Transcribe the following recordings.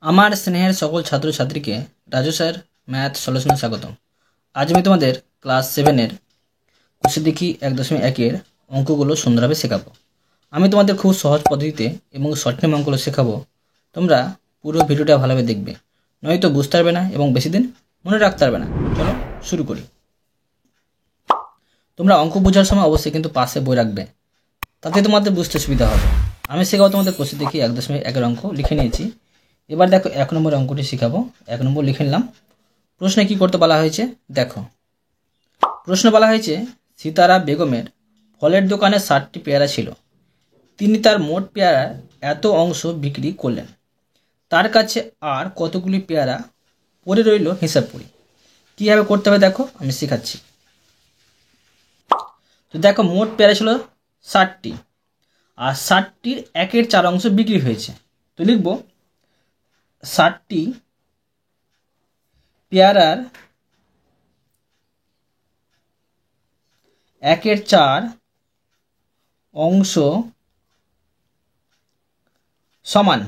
আমার স্নেহের সকল ছাত্রছাত্রীকে রাজু স্যার ম্যাথ সলিউশনে স্বাগতম। আজ আমি তোমাদের ক্লাস 7-এর কোষে দেখি 1.1-এর অঙ্কগুলো সুন্দরভাবে শেখাবো। আমি তোমাদের খুব সহজ পদ্ধতিতে এবং শর্ট টাইম অঙ্কগুলো শেখাবো। তোমরা পুরো ভিডিওটা ভালোভাবে দেখবে, নয়তো বুঝতে পারবে না এবং বেশি দিন মনে রাখতে পারবে না। চলো শুরু করি। তোমরা অঙ্ক বোঝার সময় অবশ্যই কিন্তু পাশে বই রাখবে, তাতে তোমাদের বুঝতে সুবিধা হবে। আমি শেখাবো তোমাদের কোষে দেখি 1.1-এর অঙ্ক লিখে নিয়েছি। এবার দেখো 1 নম্বর অঙ্কটি শেখাবো। 1 নম্বর লিখে নিলাম। প্রশ্নে কি করতে বলা হয়েছে দেখো। প্রশ্ন বলা হয়েছে সিতারা বেগমের ফলের দোকানে 60টি পেয়ারা ছিল। তিনি তার মোট পেয়ারার এত অংশ বিক্রি করলেন। তার কাছে আর কতগুলি পেয়ারা পড়ে রইল হিসাব করি। কীভাবে করতে হবে দেখো, আমি শেখাচ্ছি। তো দেখো, মোট পেয়ারা ছিল 60টি, আর 60টির 1/4 অংশ বিক্রি হয়েছে। তো লিখব 60টি পেয়ারার 1/4 অংশ সমান,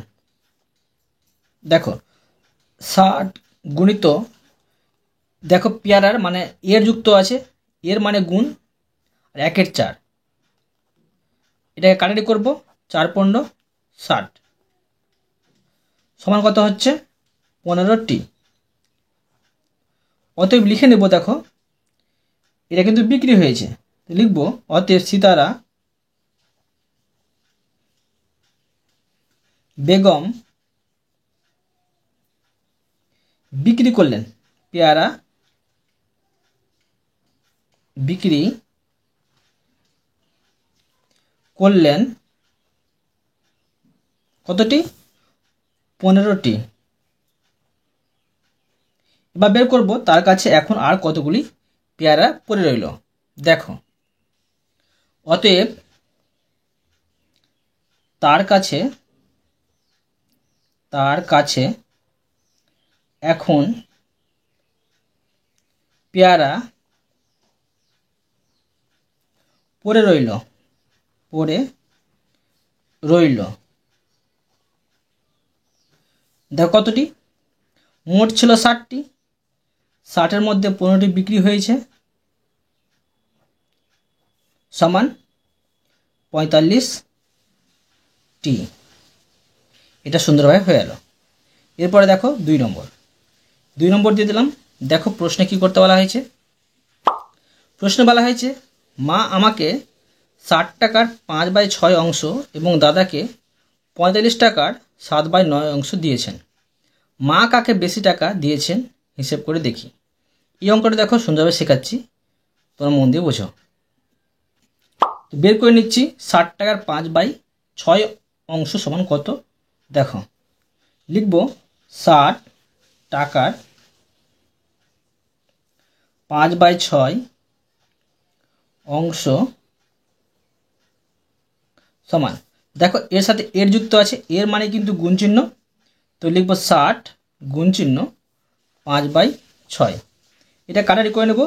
দেখো 60 গুণিত, দেখো পেয়ারার মানে এর যুক্ত আছে, এর মানে গুণ, আর 1/4, এটাকে কাটাকাটি করবো, 4×5 = 60 সমান কত হচ্ছে 15টি। অতএব লিখে নেব, দেখো এটা কিন্তু বিক্রি হয়েছে, লিখব অতএব সিতারা বেগম বিক্রি করলেন, পেয়ারা বিক্রি করলেন কতটি, 15টি। এবার বের করব তার কাছে এখন আর কতগুলি পেয়ারা পড়ে রইল। দেখো অতএব তার কাছে এখন পেয়ারা পড়ে রইল দেখো কতটি, মোট ছিল 60টি, 60-এর মধ্যে 15টি বিক্রি হয়েছে, সমান 45টি। এটা সুন্দরভাবে হয়ে গেল। এরপরে দেখো 2 নম্বর দিয়ে দিলাম। দেখো প্রশ্নে কি করতে বলা হয়েছে। প্রশ্নে বলা হয়েছে মা আমাকে 60 টাকার 5/6 অংশ এবং দাদাকে 45 টাকার 7/9 অংশ দিয়েছেন। মা কাকে বেশি টাকা দিয়েছেন হিসেব করে দেখি। এই অঙ্কটা দেখো সুন্দরভাবে শেখাচ্ছি, তোমরা মন দিয়ে বোঝো। বের করে নিচ্ছি 60 টাকার 5/6 অংশ সমান কত। দেখো লিখব 60 টাকার 5/6 অংশ সমান, দেখো এর সাথে এর যুক্ত আছে, এর মানে কিন্তু গুণ চিহ্ন, তো লিখব 60 গুণ চিহ্ন 5/6। এটা কাটারি করে নেব,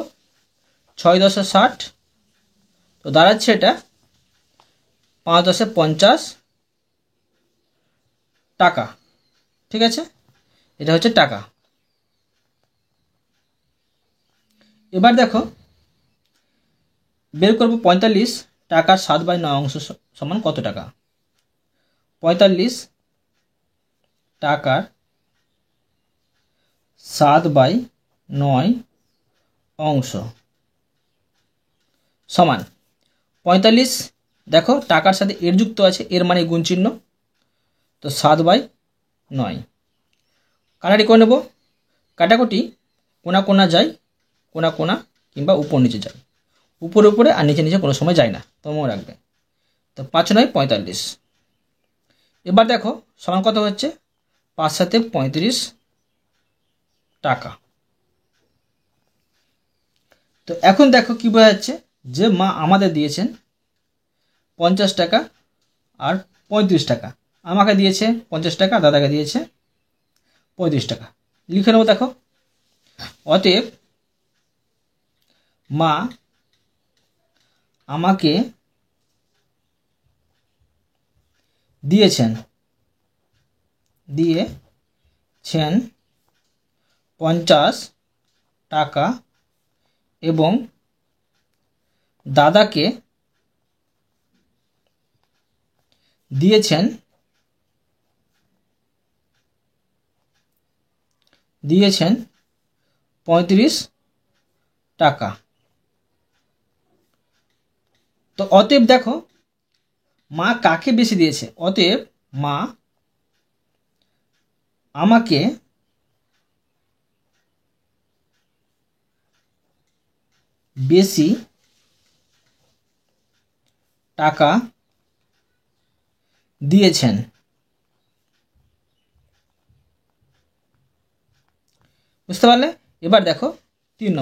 6×10 = 60, তো দাঁড়াচ্ছে এটা 5×10 = 50 টাকা। ঠিক আছে, এটা হচ্ছে টাকা। এবার দেখো বের করব 45 টাকার 7/9 অংশ সমান কত টাকা। 45 টাকার 7/9 অংশ সমান 45, দেখো টাকার সাথে এর যুক্ত আছে, এর মানে গুণ চিহ্ন, তো 7/9 কাটাটি করে নেব। কাটাকুটি কোনা কোনা যায়, কোনা কিংবা উপর নিচে যায়, উপরে উপরে আর নিচে নিচে কোনো সময় যায় না, তোমরা রাখবে। তো 5×9 = 45। এবার দেখো সমান কত হচ্ছে 5×7 = 35 টাকা। তো এখন দেখো কি বোঝা যাচ্ছে, যে মা আমাদের দিয়েছেন 50 টাকা আর 35 টাকা, আমাকে দিয়েছে 50 টাকা, দাদাকে দিয়েছে 35 টাকা। লিখে নেব, দেখো অতএব মা আমাকে দিয়েছেন 50 টাকা এবং দাদাকে দিয়েছেন 35 টাকা। তো অতএব দেখো মা কাকে বেশি দিয়েছে, অতএব মা আমাকে বেশি টাকা দিয়েছেন। বুঝতে পারলে? এবার দেখো 3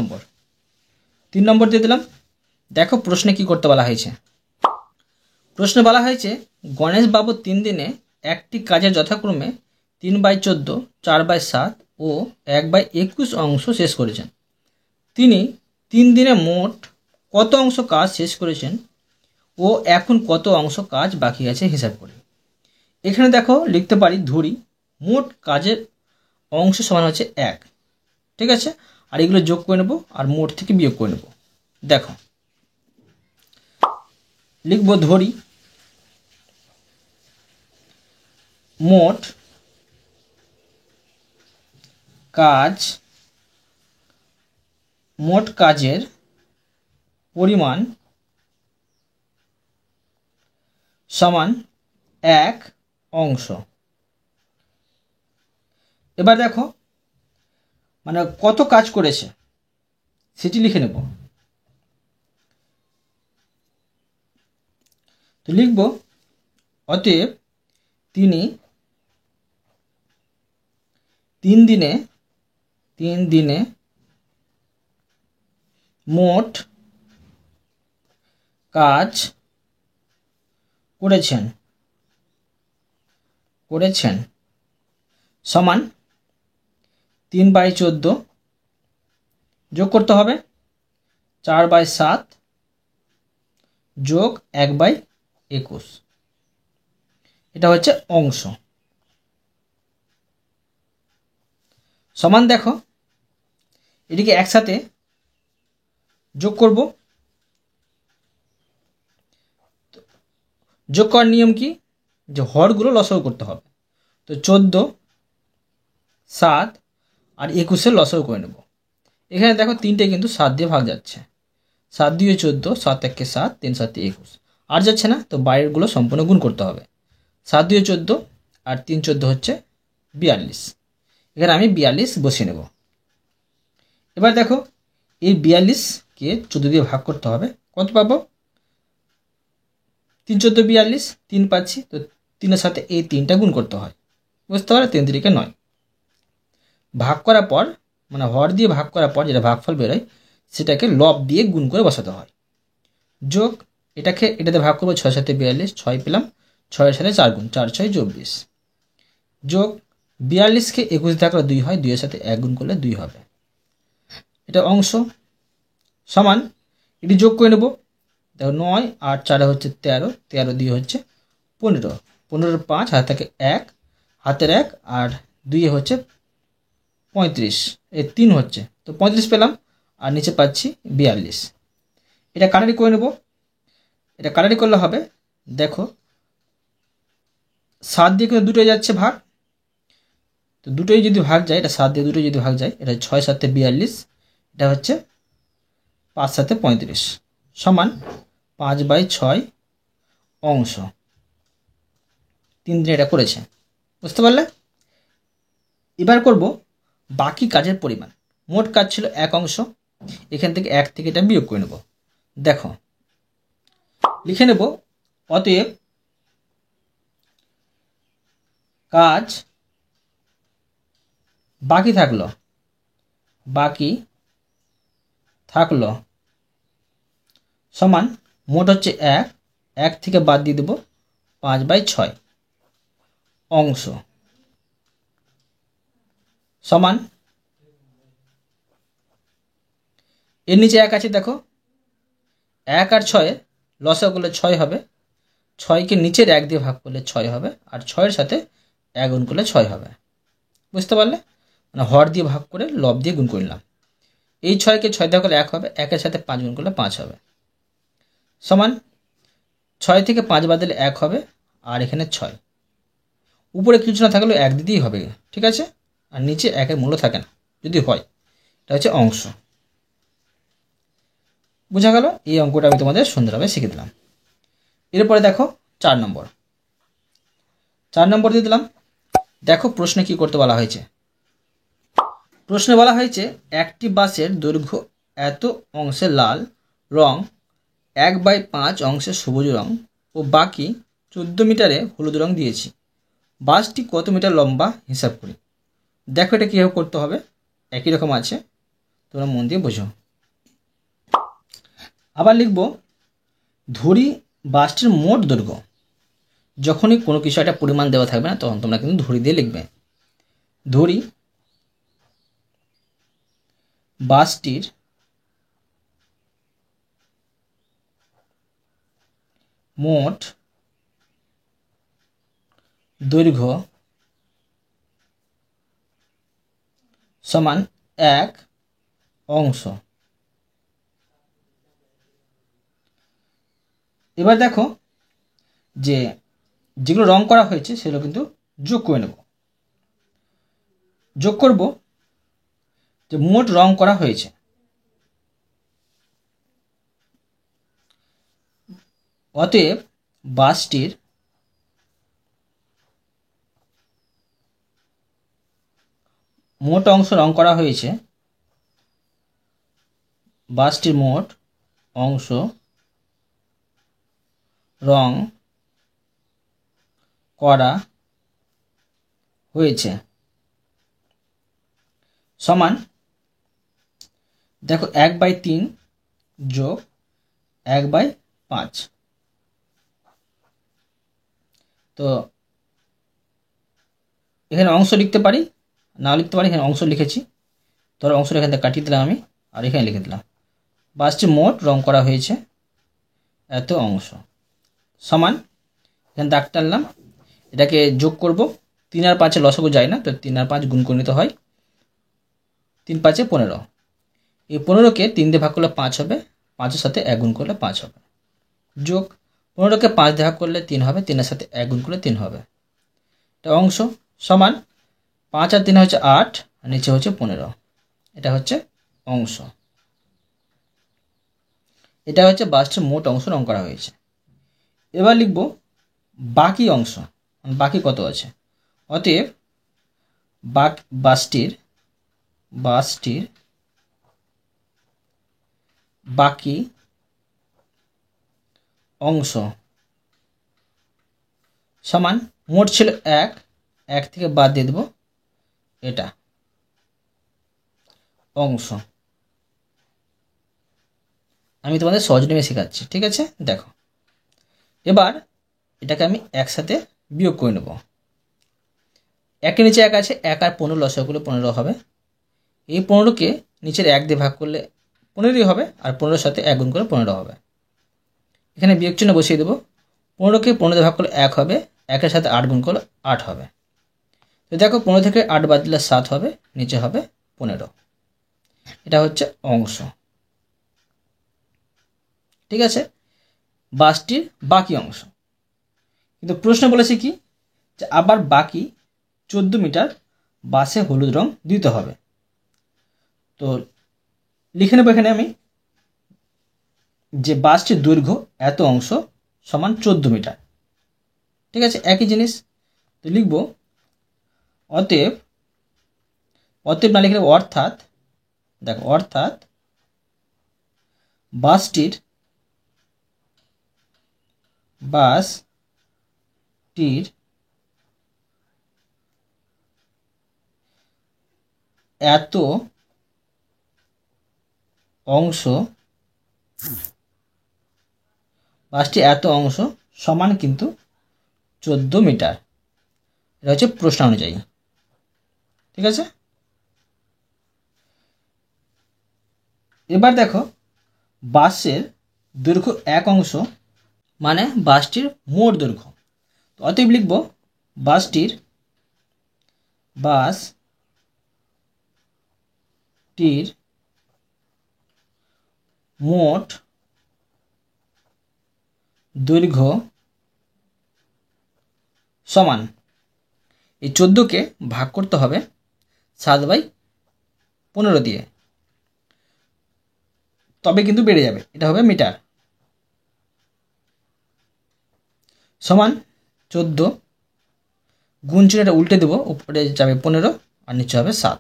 নম্বর দিয়ে দিলাম। দেখো প্রশ্নে কি করতে বলা হয়েছে। প্রশ্নে বলা হয়েছে গণেশবাবু 3 দিনে একটি কাজের যথাক্রমে 3/14, 4/7 ও 1/21 অংশ শেষ করেছেন। তিনি 3 দিনে মোট কত অংশ কাজ শেষ করেছেন ও এখন কত অংশ কাজ বাকি আছে হিসাব করে। এখানে দেখো লিখতে পারি ধরি মোট কাজের অংশ সমান হচ্ছে 1, ঠিক আছে, আর এগুলো যোগ করে নেব আর মোট থেকে বিয়োগ করে নেব। দেখো লিখব ধরি মোট কাজের পরিমাণ সমান 1 অংশ। এবার দেখো মানে কত কাজ করেছে সেটি লিখে নেব। তো লিখব অতএব তিনি 3 দিনে মোট কাজ করেছেন সমান 3/14 যোগ করতে হবে 4/7 যোগ 1/21, এটা হচ্ছে অংশ। সমান দেখো এটিকে একসাথে যোগ করব। যোগ করার নিয়ম কি, যে হরগুলো লসাগু করতে হবে। তো 14, 7 আর 21 লসাগু করে নেব। এখানে দেখো 3টে কিন্তু 7 দিয়ে ভাগ যাচ্ছে, 7 2 14, 7 1 7, 3 7 21, আর যাচ্ছে না, তো বাইরেরগুলো সম্পূর্ণ গুণ করতে হবে। 7 2 14 আর 3 14 হচ্ছে 42। এখানে আমি 42 বসিয়ে নেব। এবার দেখো এই 42কে 14 দিয়ে ভাগ করতে হবে, কত পাবো? 3 14 42, 3 পাচ্ছি, তো 3-এর সাথে এই 3টা গুণ করতে হয়। বুঝতে পারো? 3 3 9। ভাগ করার পর মানে হর দিয়ে ভাগ করার পর যেটা ভাগফল বেরোয় সেটাকে লব দিয়ে গুণ করে বসাতে হয়। যোগ এটাতে ভাগ করবো 6 7 42, 6 পেলাম, 6-এর সাথে 4 গুণ, 4 6 24, যোগ 42কে 21 থাকলে 2 হয়, 2-এর সাথে 1 গুণ করলে 2 হবে। এটা অংশ। সমান এটি যোগ করে নেব। দেখো 9 আর 4 হচ্ছে 13, 13 2 হচ্ছে 15, 15 5 হাতে থাকে 1, হাতের 1 আর 2 হচ্ছে 35, এই 3 হচ্ছে, তো 35 পেলাম আর নিচে পাচ্ছি 42। এটা কাটারি করে নেব। এটা কাটারি করলে হবে দেখো 7 দিয়ে কিন্তু দুটোই যাচ্ছে ভাগ, তো দুটোই যদি ভাগ যায়, এটা 7 দিয়ে দুটোই যদি ভাগ যায়, এটা 6 7 42, এটা হচ্ছে 5 7 35 সমান 5/6 অংশ। 3 দিনে এটা করেছে। বুঝতে পারলে? এবার করব বাকি কাজের পরিমাণ। মোট কাজ ছিল 1 অংশ, এখান থেকে 1 থেকে এটা বিয়োগ করে নেব। দেখো লিখে নেব অতএব কাজ বাকি থাকলো সমান মোট হচ্ছে 1, 1 থেকে বাদ দিয়ে দেব 5/6 অংশ সমান এর নিচে 1 আছে, দেখো 1 আর 6 লসাগু করলে 6 হবে, 6কে নিচের 1 দিয়ে ভাগ করলে 6 হবে, আর 6-এর সাথে 1 গুণ করলে 6 হবে। বুঝতে পারলে? মানে হর দিয়ে ভাগ করে লব দিয়ে গুণ করলাম। এই 6কে 6 দিয়ে করলে 1 হবে, 1-এর সাথে 5 গুণ করলে 5 হবে, সমান 6 থেকে 5 বাদ দিলে 1 হবে, আর এখানে 6, উপরে কিছু না থাকলেও 1 দিতেই হবে, ঠিক আছে? আর নিচে 1-এর মূল্য থাকে না যদি হয়। এটা হচ্ছে অংশ। বোঝা গেল? এই অঙ্কটা আমি তোমাদের সুন্দরভাবে শিখে দিলাম। এরপরে দেখো 4 নম্বর। 4 নম্বর দিয়ে দিলাম। দেখো প্রশ্নে কি করতে বলা হয়েছে। প্রশ্নে বলা হয়েছে একটি বাসের দৈর্ঘ্য এত অংশে লাল রং, 1/5 অংশে সবুজ রং ও বাকি 14 মিটারে হলুদ রং দিয়েছি। বাসটি কত মিটার লম্বা হিসাব করি। দেখো এটা কীভাবে করতে হবে, একই রকম আছে, তোমরা মন দিয়ে বোঝো। আবার লিখব, ধরি বাসটির মোট দৈর্ঘ্য। যখনই কোনো কিছু একটা পরিমাণ দেওয়া থাকবে না তখন তোমরা কিন্তু ধরি দিয়ে লিখবে। ধরি বাসটির মোট দৈর্ঘ্য সমান 1 অংশ। এবার দেখো যে যেগুলো রং করা হয়েছে সেগুলো কিন্তু যোগ করে নেব। যোগ করব যে মোট রং করা হয়েছে, অতএব বাসটির মোট অংশ রং করা হয়েছে, বাসটির মোট অংশ রং করা হয়েছে সমান, দেখো 1/3 যোগ 1/5। তো এখানে অংশ লিখতে পারি, না লিখতে পারি, এখানে অংশ লিখেছি। ধরো অংশটা এখান থেকে কাটিয়ে দিলাম আমি, আর এখানে লিখে দিলাম বাসটি মোট রং করা হয়েছে এত অংশ সমান, এখানে দাগ টানলাম, এটাকে যোগ করব। 3 আর 5 লসাগু যায় না, তো 3 আর 5 গুণ করে নিতে হয়। 3 5 15, এই 15কে 3 দিয়ে ভাগ করলে 5 হবে, 5-এর সাথে 1 গুণ করলে 5 হবে, যোগ 15কে 5 দিয়ে ভাগ করলে 3 হবে, 3-এর সাথে 1 গুণ করলে 3 হবে। এটা অংশ সমান 5 আর 3 হচ্ছে 8, আর নিচে হচ্ছে 15। এটা হচ্ছে অংশ। এটা হচ্ছে বাসটির মোট অংশ রং করা হয়েছে। এবার লিখব বাকি অংশ, বাকি কত আছে। অতএব বাসটির বাকি অংশ সমান, মোট ছিল 1 থেকে বাদ দিয়ে দেব, এটা অংশ। আমি তোমাদের সহজ নিয়মে শেখাচ্ছি, ঠিক আছে? দেখো এবার এটাকে আমি একসাথে বিয়োগ করে নেব। 1-এর নিচে 1 আছে, 1 আর 15 লসাগু করলে 15 হবে। এই 15কে নিচের 1 দিয়ে ভাগ করলে 15ই হবে, আর 15-এর সাথে 1 গুণ করে 15 হবে। এখানে বিয়োগ চিহ্ন বসিয়ে দেবো। 15কে 15 দিয়ে ভাগ করলে 1 হবে, 1-এর সাথে 8 গুণ করলে 8 হবে। তো দেখো 15 থেকে 8 বাদ দিলে 7 হবে, নিচে হবে 15। এটা হচ্ছে অংশ, ঠিক আছে? বাসটির বাকি অংশ। কিন্তু প্রশ্ন বলেছে কি, যে আবার বাকি 14 মিটার বাসে হলুদ রং দিতে হবে। তো লিখে নেব এখানে আমি যে বাসটির দৈর্ঘ্য এত অংশ সমান 14 মিটার, ঠিক আছে? একই জিনিস। তো লিখব অতএব না লিখলে অর্থাৎ, দেখো অর্থাৎ বাসটির এত অংশ সমান কিন্তু 14 মিটার। এটা হচ্ছে প্রশ্ন অনুযায়ী, ঠিক আছে? এবার দেখো বাসের দৈর্ঘ্য 1 অংশ মানে বাসটির মোট দৈর্ঘ্য। তো অতএব লিখব বাসটির টির মোট দৈর্ঘ্য সমান, এই 14কে ভাগ করতে হবে 7/15 দিয়ে, তবে কিন্তু বেড়ে যাবে, এটা হবে মিটার। সমান 14 গুণ চিহ্ন, এটা উল্টে দেবো, উপরে যাবে 15 আর নিচে হবে 7।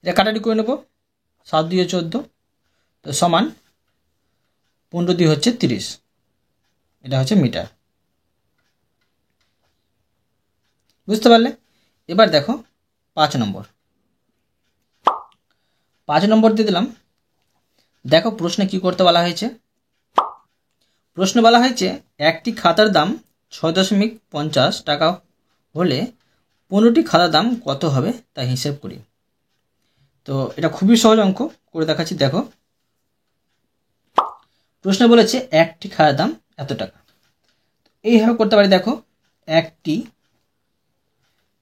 এটা কাটাটি করে নেব, 7 দিয়ে 14, তো সমান 15 দিয়ে হচ্ছে 30, এটা হচ্ছে মিটার। বুঝতে পারলে? এবার দেখো 5 নম্বর। 5 নম্বর দিয়ে দিলাম। দেখো প্রশ্নে কি করতে বলা হয়েছে। প্রশ্নে বলা হয়েছে একটি খাতার দাম 6.50 টাকা হলে 15টি খাতার দাম কত হবে তা হিসেব করি। তো এটা খুবই সহজ অঙ্ক, করে দেখাচ্ছি। দেখো প্রশ্নে বলেছে একটি খাতার দাম এত টাকা, এইভাবে করতে পারি। দেখো একটি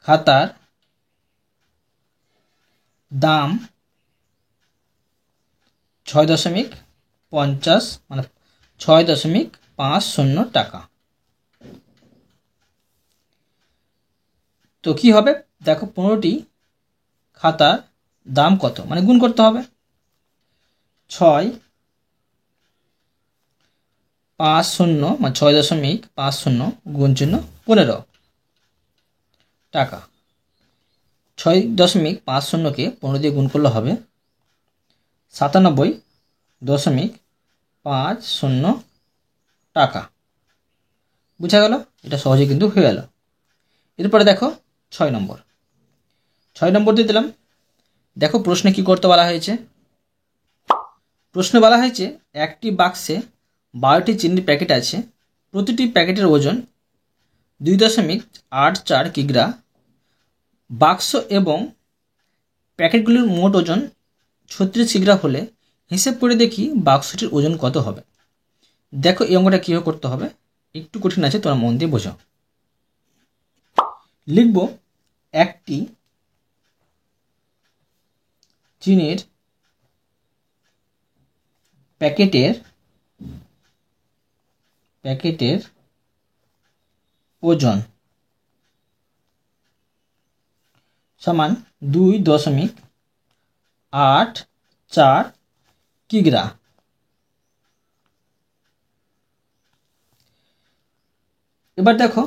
খাতার দাম 6.50 মানে 6.50 টাকা। তো কি হবে দেখো, 15টি খাতার দাম কত, মানে গুণ করতে হবে। 6.50 মানে 6.50 গুণ চিহ্ন 15 টাকা। 6.50কে 15 দিয়ে গুণ করলে হবে 97.50 টাকা। বুঝা গেল? এটা সহজে কিন্তু হয়ে গেল। এরপরে দেখো 6 নম্বর। 6 নম্বর দিয়ে দিলাম। দেখো প্রশ্নে কি করতে বলা হয়েছে। প্রশ্নে বলা হয়েছে একটি বাক্সে 12টি চিনির প্যাকেট আছে, প্রতিটি প্যাকেটের ওজন 2.84 কিগ্রা। বাক্স এবং প্যাকেটগুলির মোট ওজন 36 কিগ্রা হলে হিসেব করে দেখি বাক্সটির ওজন কত হবে। দেখো এই অঙ্কটা কীভাবে করতে হবে, একটু কঠিন আছে, তোমরা মন দিয়ে বোঝো। লিখব একটি চিনির প্যাকেটের ওজন সমান 2.84 কিগ্রা। এবার দেখো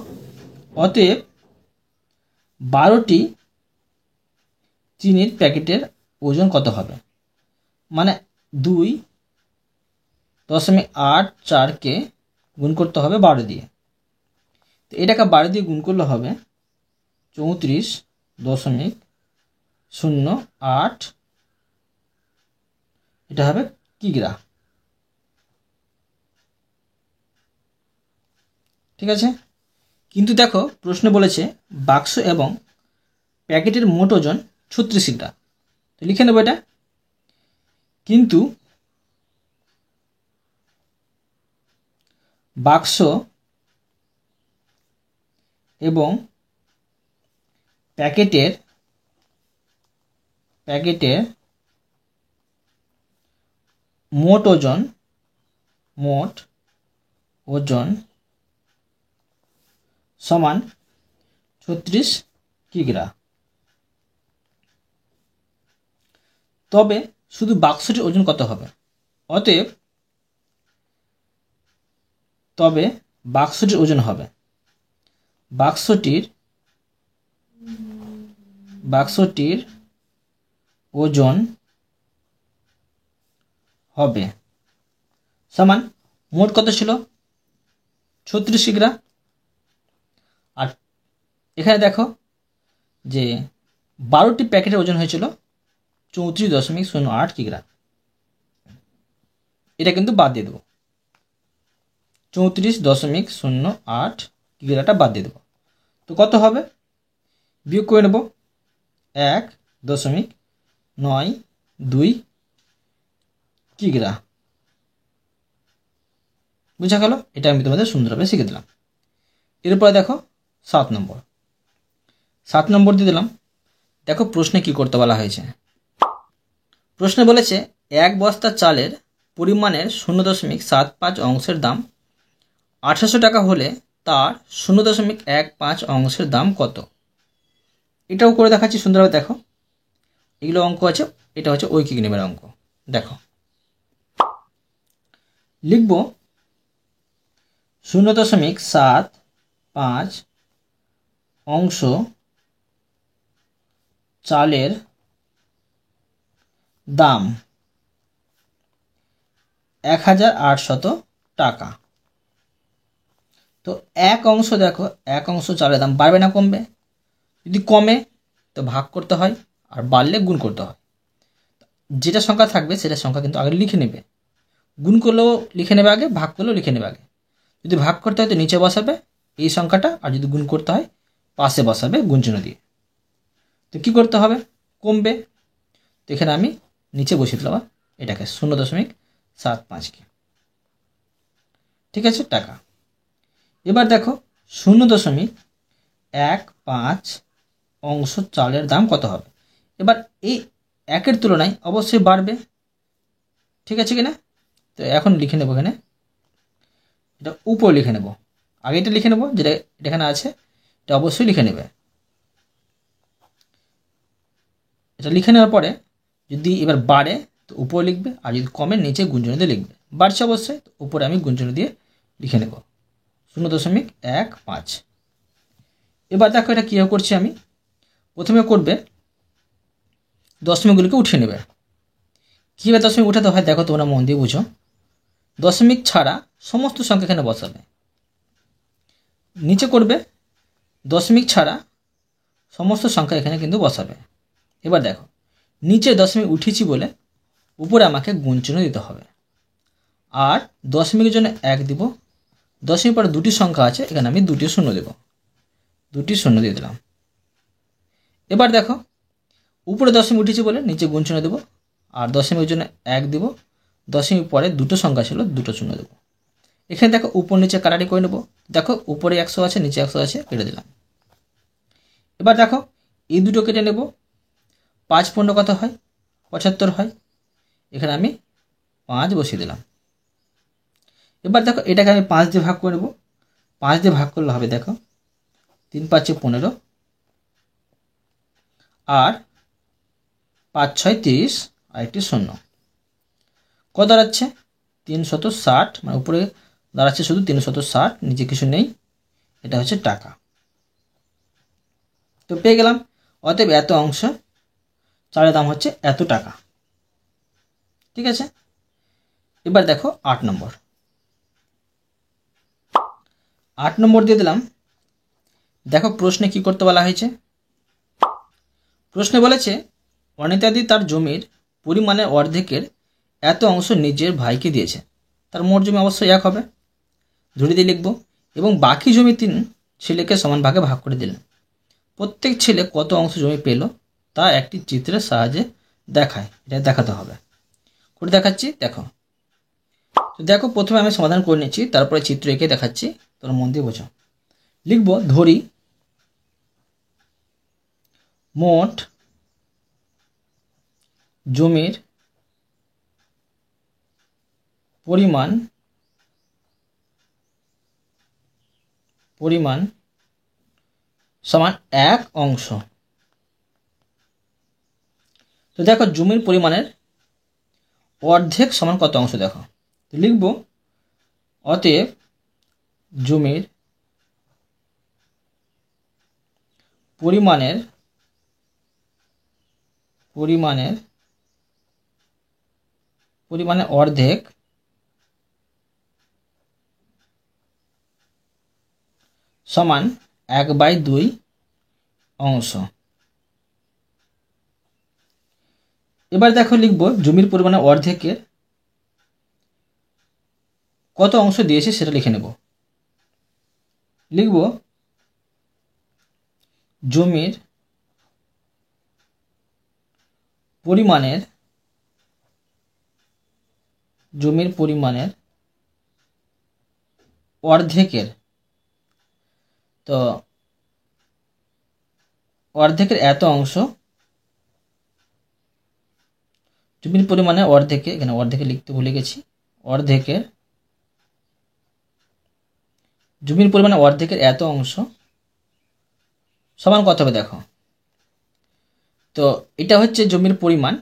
অতএব 12টি চিনির প্যাকেটের ওজন কত হবে, মানে 2.84কে গুণ করতে হবে 12 দিয়ে। তো এটাকে 12 দিয়ে গুণ করলে হবে 34.08, এটা হবে কিগ্রা। ঠিক আছে, কিন্তু দেখো প্রশ্ন বলেছে বাক্স এবং প্যাকেটের মোট ওজন 36 কিগ্রা। তো লিখে নেব এটা, কিন্তু বাক্স এবং প্যাকেটের মোট ওজন সমান 36 কিগ্রা। তবে শুধু বাক্সটির ওজন কত হবে, অতএব বাক্সটির ওজন হবে, বাক্সটির ওজন হবে সমান মোট কত ছিল 36 কিগ্রা। আর এখানে দেখো যে 12টি প্যাকেটের ওজন হয়েছিল 34.08 কিগ্রা, এটা কিন্তু বাদ দিয়ে দেবো, 34.08 কিগ্রাটা বাদ দিয়ে দেবো। তো কত হবে বিয়োগ করে নেব, 1.92 কিগ্রা। বুঝা গেল? এটা আমি তোমাদের সুন্দরভাবে শিখে দিলাম। এরপরে দেখো 7 নম্বর। 7 নম্বর দিয়ে দিলাম। দেখো প্রশ্নে কি করতে বলা হয়েছে। প্রশ্নে বলেছে 1 বস্তা চালের পরিমাণের 0.75 অংশের দাম 1800 টাকা হলে তার 0.15 অংশের দাম কত। এটাও করে দেখাচ্ছি সুন্দরভাবে। দেখো এগুলো অঙ্ক আছে, এটা হচ্ছে ঐকিক নিয়মের অঙ্ক। দেখো লিখব 0.75 অংশ চালের দাম 1800 টাকা। তো এক অংশ, দেখো এক অংশ চালের দাম বাড়বে না কমবে? যদি কমে তো ভাগ করতে হয়, আর বাড়লে গুণ করতে হয়। যেটা সংখ্যা থাকবে সেটা সংখ্যা কিন্তু আগে লিখে নেবে। গুণ করলেও লিখে নেবে আগে, ভাগ করলেও লিখে নেবে আগে। যদি ভাগ করতে হয় তো নিচে বসাবে এই সংখ্যাটা, আর যদি গুণ করতে হয় পাশে বসাবে গুণ চিহ্ন দিয়ে। তো কী করতে হবে? কমবে, তো এখানে আমি নিচে বসিয়ে দিলাম এটাকে 0.75কে। ঠিক আছে, টাকা। এবার দেখো 0.15 অংশ চালের দাম কত হবে। এবার এই একের তুলনায় অবশ্যই বাড়বে, ঠিক আছে কিনা? তো এখন লিখে নেব, এখানে এটা উপর লিখে নেব। আগে এটা লিখে নেব, যেটা এখানে আছে এটা অবশ্যই লিখে নেবে। এটা লিখে নেওয়ার পরে যদি এবার বাড়ে তো উপরে লিখবে, আর যদি কমে নিচে গুণচিহ্ন দিয়ে লিখবে। বাড়ছে অবশ্যই, তো উপরে আমি গুণচিহ্ন দিয়ে লিখে নেব 0.15। এবার দেখো এটা কীভাবে করছি আমি। প্রথমে করবে দশমিকগুলিকে উঠিয়ে নেবে। কীভাবে দশমিক উঠাতে হয় দেখো, তোমরা মন দিয়ে বুঝো। দশমিক ছাড়া সমস্ত সংখ্যা এখানে বসাবে। নিচে করবে দশমিক ছাড়া সমস্ত সংখ্যা এখানে কিন্তু বসাবে। এবার দেখো নিচে দশমিক উঠিয়েছি বলে উপরে আমাকে গুণ চিহ্ন দিতে হবে, আর দশমিকের জন্য 1 দিব। দশমিক পরে দুটি সংখ্যা আছে, এখানে আমি 2টি শূন্য দেব, 2টি শূন্য দিয়ে দিলাম। এবার দেখো উপরে দশমিক উঠেছি বলে নিচে গুণ চিহ্ন দেবো, আর দশমিকের জন্য 1 দিব। দশমিক পরে দুটো সংখ্যা ছিল, 2টো শূন্য দেবো। এখানে দেখো উপর নিচে কাটারি করে নেবো। দেখো উপরে 100 আছে, নিচে 100 আছে, কেটে দিলাম। এবার দেখো এই দুটো কেটে নেব। 5 15 কত হয়? 75 হয়। এখানে আমি 5 বসিয়ে দিলাম। এবার দেখো এটাকে আমি 5 দিয়ে ভাগ করে নেব। 5 দিয়ে ভাগ করলে হবে, দেখো 3 5 15, আর 5 6 30, আর একটি শূন্য। কত দাঁড়াচ্ছে? 360, মানে উপরে দাঁড়াচ্ছে শুধু 360, নিচে কিছু নেই। এটা হচ্ছে টাকা। তো পেয়ে গেলাম, অতএব এত অংশ চালের দাম হচ্ছে এত টাকা। ঠিক আছে, এবার দেখো 8 নম্বর। 8 নম্বর দিয়ে দিলাম। দেখো প্রশ্নে কি করতে বলা হয়েছে। প্রশ্নে বলেছে অনিতাদি তার জমির পরিমাণের অর্ধেকের এত অংশ নিজের ভাইকে দিয়েছে। তার মোট জমি অবশ্যই 1 হবে, ধরে দিয়ে লিখব। এবং বাকি জমি 3 ছেলেকে সমান ভাগে ভাগ করে দিলেন। প্রত্যেক ছেলে কত অংশ জমি পেল তা একটি চিত্রের সাহায্যে দেখায়। এটা দেখাতে হবে। করে দেখাচ্ছি, দেখো। তো দেখো প্রথমে আমি সমাধান করে নিচ্ছি, তারপরে চিত্র এঁকে দেখাচ্ছি, তোমরা মন দিয়ে বোঝো। লিখব ধরি মোট জমির পরিমাণ সমান 1 অংশ। তো দেখো জমির পরিমাণের অর্ধেক সমান কত অংশ, দেখো লিখব অতএব জমির পরিমাণের অর্ধেক সমান 1/2 অংশ। এবার দেখো লিখব জমির পরিমাণের অর্ধেকের কত অংশ দিয়েছে সেটা লিখে নেব। লিখব জমির পরিমাণের অর্ধেকের, তো অর্ধেকের এত অংশ জমির পরিমাণে অর্ধেকে, এখানে অর্ধেকে লিখতে ভুলে গেছি, অর্ধেকের, জমির পরিমাণে অর্ধেকের এত অংশ সমান কত হবে দেখো। তো এটা হচ্ছে জমির পরিমাণ,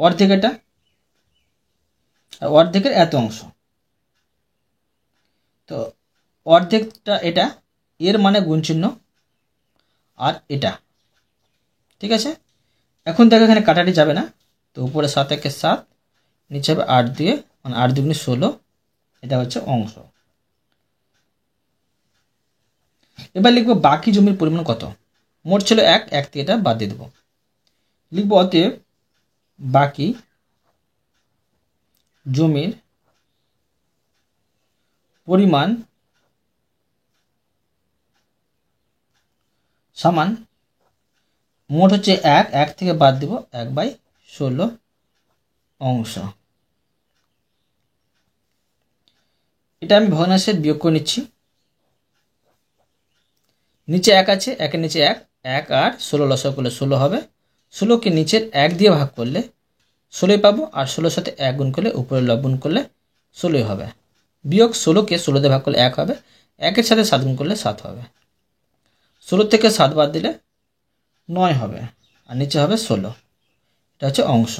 অর্ধেক এটা, আর অর্ধেকের এত অংশ। তো অর্ধেকটা এটা, এর মানে গুণ চিহ্ন, আর এটা, ঠিক আছে। এখন দেখো এখানে কাটাটি যাবে না, তো উপরে 7 একে 7, নিচে হবে 8 দিয়ে, মানে 8 দুগুণে 16, এটা হচ্ছে অংশ। এবার লিখবো বাকি জমির পরিমাণ কত। মোট ছিল 1, 1 থেকে এটা বাদ দিয়ে দেবো। লিখবো অতএব বাকি জমির পরিমাণ সমান, মোট হচ্ছে 1, 1 থেকে বাদ দেব 1/16 অংশ। এটা আমি ভগ্নাংশের বিয়োগ করে নিচ্ছি। নিচে 1 আছে, 1-এর নিচে 1, 1 আর 16 লসাগু করলে 16 হবে। 16কে নিচের 1 দিয়ে ভাগ করলে 16 পাবো, আর 16-র সাথে 1 গুণ করলে উপরে লব গুণ করলে 16 হবে। বিয়োগ 16কে 16 দিয়ে ভাগ করলে 1 হবে, 1-এর সাথে 7 গুণ করলে 7 হবে। 16 থেকে 7 বাদ দিলে 9 হবে, আর নিচে হবে 16। এটা হচ্ছে অংশ।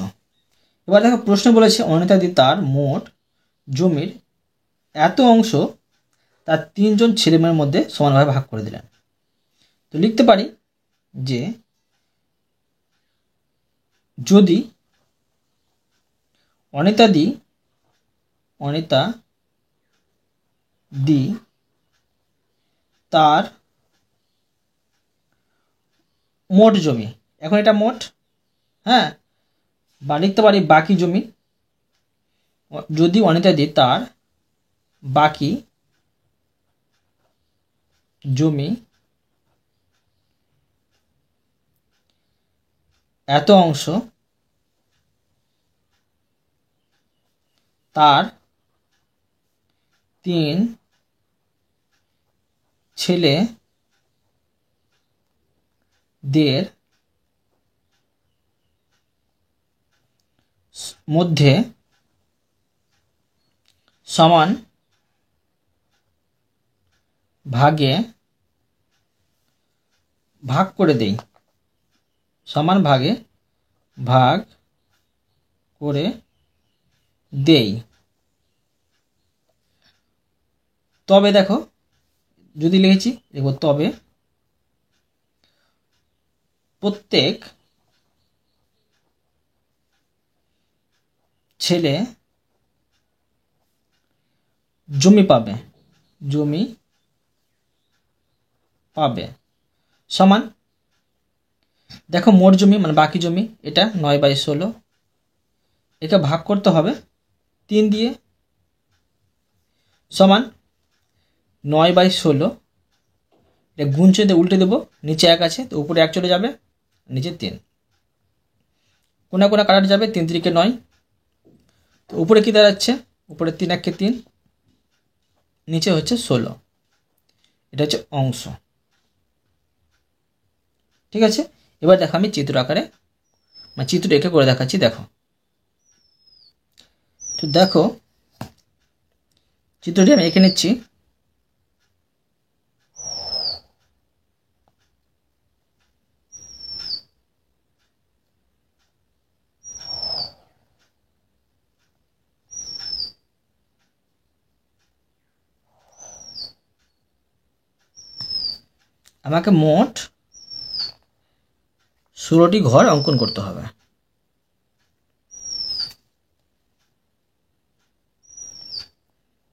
এবার দেখো প্রশ্ন বলেছে অনিতাদি তার মোট জমির এত অংশ তার 3 জন ছেলেমেয়ের মধ্যে সমানভাবে ভাগ করে দিলেন। তো লিখতে পারি যে যদি অনিতা দি তার মোট জমি, এখন এটা মোট, হ্যাঁ, বা লিখতে পারি বাকি জমি, যদি অনিতা দি তার বাকি জমি এত অংশ তার 3 ছেলেদের মধ্যে সমান ভাগে ভাগ করে দেই, সমান ভাগে ভাগ করে দেই। তবে দেখো, যদি লিখেছি দেখো, তবে প্রত্যেক ছেলে জমি পাবে সমান, দেখো মোট জমি মানে বাকি জমি, এটা 9/16, একে ভাগ করতে হবে 3 দিয়ে, সমান 9/16, এটা গুণ চিহ্ন উল্টে দেবো, নিচে 1 আছে তো উপরে 1 চলে যাবে, নিচে 3, কোনা কোনা কাটাতে যাবে, 3 3-কে 9, তো উপরে কি দাঁড়াচ্ছে, উপরে 3 1-কে 3, নিচে হচ্ছে 16, এটা হচ্ছে অংশ। ঠিক আছে, এবার দেখো আমি চিত্র আকারে মানে চিত্র এঁকে করে দেখাচ্ছি। দেখো, তো দেখো চিত্রটি আমি এঁকে নিচ্ছি। আমাকে মোট 16টি ঘর অঙ্কন করতে হবে।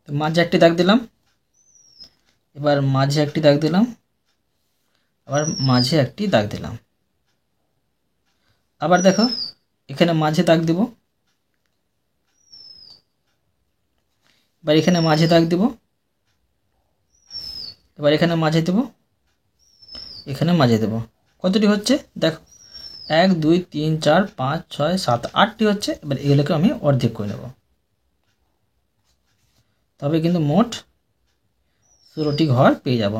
তো মাঝে একটি দাগ দিলাম, এবার মাঝে একটি দাগ দিলাম, আবার মাঝে একটি দাগ দিলাম, আবার দেখো এখানে মাঝে দাগ দিব, এবার এখানে মাঝে দাগ দিব, এবার এখানে মাঝে দেব, এখানে মাঝে দেব। কতটি হচ্ছে দেখো, 1 2 3 4 5 6 7 8টি হচ্ছে। এবার এগুলোকে আমি অর্ধেক করে নেব, তবে কিন্তু মোট 16টি ঘর পেয়ে যাব।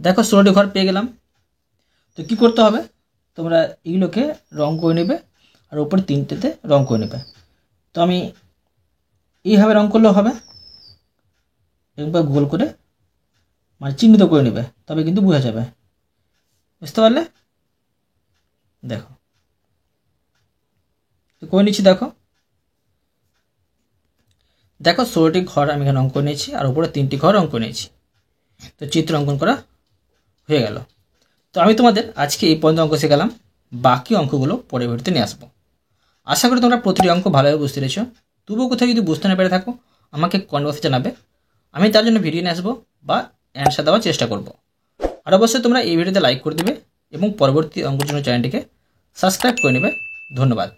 দেখো 16টি ঘর পেয়ে গেলাম। তো কি করতে হবে, তোমরা এইগুলোকে রং করে নেবে আর উপরে 3টেতে রং করে নেবে। তো আমি এইভাবে রং করলেও হবে, একবার গোল করে মানে চিহ্নিত করে নেবে, তবে কিন্তু বোঝা যাবে। বুঝতে পারলে? দেখো করে নিচ্ছি। দেখো 16টি ঘর আমি এখানে অঙ্কন নিয়েছি আর উপরে 3টি ঘর অঙ্কন নিয়েছি। তো চিত্র অঙ্কন করা হয়ে গেল। তো আমি তোমাদের আজকে এই পর্যন্ত অঙ্ক শেখালাম, বাকি অঙ্কগুলো পরে ভিডিওতে নিয়ে আসবো। আশা করি তোমরা প্রতিটি অঙ্ক ভালোভাবে বুঝতে পেরেছো। তবুও কোথাও যদি বুঝতে না পেরে থাকো আমাকে কমেন্ট বক্সে জানাবে, আমি তার জন্য ভিডিও নিয়ে আসবো বা অ্যান্সার দেওয়ার চেষ্টা করব। আর অবশ্যই তোমরা এই ভিডিওতে লাইক করে দেবে এবং পরবর্তী অঙ্কের জন্য চ্যানেলটিকে সাবস্ক্রাইব করে নেবে। ধন্যবাদ।